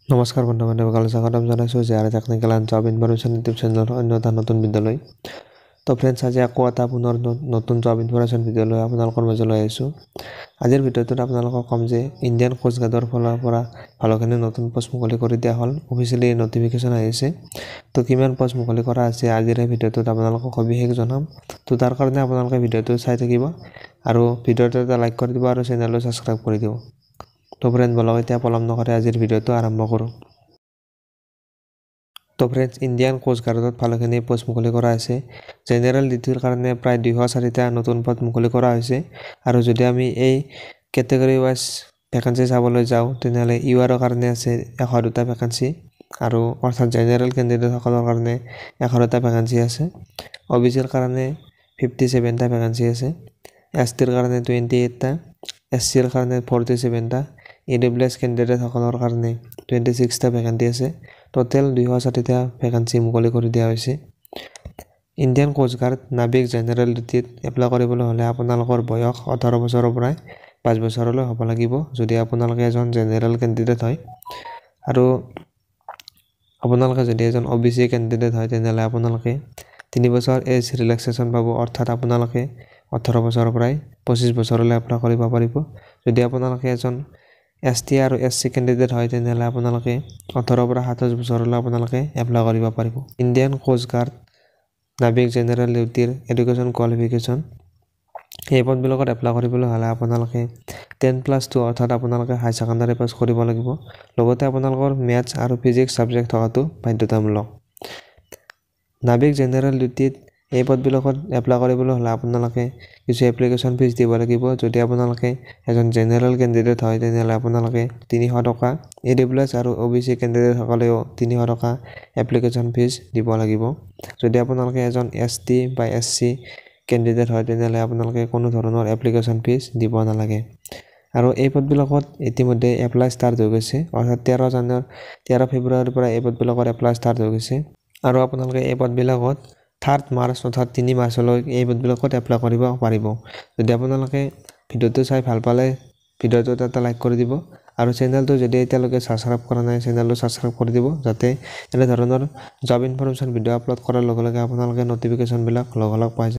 নমস্কাৰ বন্ধু-বান্ধৱসকলে স্বাগতম জনাইছোঁ JRA technical and job information YouTube চেনেলৰ অন্য এটা নতুন ভিডিঅ'লৈ। তো ফ্ৰেণ্ডছ, আজি আকৌ এটা পুনৰ নতুন জব ইনফৰমেশ্যন ভিডিঅ' লৈ আপোনালোকৰ মাজলৈ আহিছোঁ। আজিৰ ভিডিঅ'টোত আপোনালোকক ক'ম যে ইণ্ডিয়ান কোষ্ট গাৰ্ডৰ ফালৰ পৰা ভালেখিনি নতুন পোষ্ট মুকলি কৰি দিয়া হ'ল। অফিচিয়েলি নটিফিকেশ্যন আহিছে। তো কিমান পোষ্ট মুকলি কৰা আছে আজিৰ এই ভিডিঅ'টোত আপোনালোকক সবিশেষ জনাম। তো তাৰ কাৰণে আপোনালোকে ভিডিঅ'টো চাই থাকিব আৰু ভিডিঅ'টো এটা লাইক কৰি দিব আৰু চেনেলটো ছাবস্ক্ৰাইব কৰি দিব। তো ফ্ৰেণ্ড, বলক এতিয়া পলম নকৰে আজিৰ ভিডিঅ'টো আৰম্ভ কৰোঁ। তো ফ্ৰেণ্ডছ, ইণ্ডিয়ান কোষ্ট গাৰ্ডত ভালেখিনি পোষ্ট মুকলি কৰা আছে। জেনেৰেল ডিউটিৰ কাৰণে প্ৰায় 204টা নতুন পদ মুকলি কৰা হৈছে। আৰু যদি আমি এই কেটেগৰী ৱাইজ ভেকেঞ্চি চাবলৈ যাওঁ তেনেহ'লে ইউআৰৰ কাৰণে আছে 102টা ভেকেঞ্চি আৰু অৰ্থাৎ জেনেৰেল কেণ্ডিডেটসকলৰ কাৰণে 11টা ভেকেঞ্চি আছে। অবিচিৰ কাৰণে 57টা ভেকেঞ্চি আছে। এছটিৰ কাৰণে 28টা, এছচিৰ কাৰণে 47টা, EWS কেণ্ডিডেটসকলৰ কাৰণে 26টা ভেকেঞ্চি আছে। টোটেল 260টা ভেকেঞ্চি মুকলি কৰি দিয়া হৈছে। ইণ্ডিয়ান কোষ্ট গাৰ্ড নাবিক জেনেৰেল ডিউটিত এপ্লাই কৰিবলৈ হ'লে আপোনালোকৰ বয়স 18 বছৰৰ পৰা 5 বছৰলৈ হ'ব লাগিব যদি আপোনালোকে এজন জেনেৰেল কেণ্ডিডেট হয়। আৰু আপোনালোকে যদি এজন OBC কেণ্ডিডেট হয় তেনেহ'লে আপোনালোকে 3 বছৰ এজ ৰিলেক্সেশ্যন পাব, অৰ্থাৎ আপোনালোকে 18 বছৰৰ পৰা 25 বছৰলৈ এপ্লাই কৰিব পাৰিব। যদি আপোনালোকে এজন ST আৰু SC কেণ্ডিডেট হয় তেনেহ'লে আপোনালোকে 18 পৰা 27 বছৰলৈ আপোনালোকে এপ্লাই কৰিব পাৰিব। ইণ্ডিয়ান কোষ্ট গাৰ্ড নাবিক জেনেৰেল ডিউটিৰ এডুকেশ্যন কোৱালিফিকেশ্যন, এই পদবিলাকত এপ্লাই কৰিবলৈ হ'লে আপোনালোকে 10+2 অৰ্থাৎ আপোনালোকে হাই ছেকেণ্ডাৰী পাছ কৰিব লাগিব। লগতে আপোনালোকৰ মেথছ আৰু ফিজিক্স ছাবজেক্ট থকাটো বাধ্যতামূলক। নাবিক জেনেৰেল ডিউটিত এই পদবিলাকত এপ্লাই কৰিবলৈ হ'লে আপোনালোকে কিছু এপ্লিকেশ্যন ফিজ দিব লাগিব। যদি আপোনালোকে এজন জেনেৰেল কেণ্ডিডেট হয় তেনেহ'লে আপোনালোকে 300 টকা, EWS আৰু OBC কেণ্ডিডেটসকলেও 300 টকা এপ্লিকেশ্যন ফিজ দিব লাগিব। যদি আপোনালোকে এজন ST বা SC কেণ্ডিডেট হয় তেনেহ'লে আপোনালোকে কোনো ধৰণৰ এপ্লিকেশ্যন ফিজ দিব নালাগে। আৰু এই পদবিলাকত ইতিমধ্যে এপ্লাই ষ্টাৰ্ট হৈ গৈছে, অৰ্থাৎ 13 ফেব্ৰুৱাৰীৰ পৰা এই পদবিলাকত এপ্লাই ষ্টাৰ্ট হৈ গৈছে। আৰু আপোনালোকে এই পদবিলাকত 3 মাৰ্চ অৰ্থাৎ 3 মাৰ্চলৈ এই পদবিলাকত এপ্লাই কৰিব পাৰিব। যদি আপোনালোকে ভিডিঅ'টো চাই ভাল পালে ভিডিঅ'টোত এটা লাইক কৰি দিব আৰু চেনেলটো যদি এতিয়ালৈকে ছাবস্ক্ৰাইব কৰা নাই চেনেলটো ছাবস্ক্ৰাইব কৰি দিব, যাতে এনেধৰণৰ জব ইনফৰমেশ্যন ভিডিঅ' আপলোড কৰাৰ লগে লগে আপোনালোকে নটিফিকেশ্যনবিলাক লগালগ পাই যায়।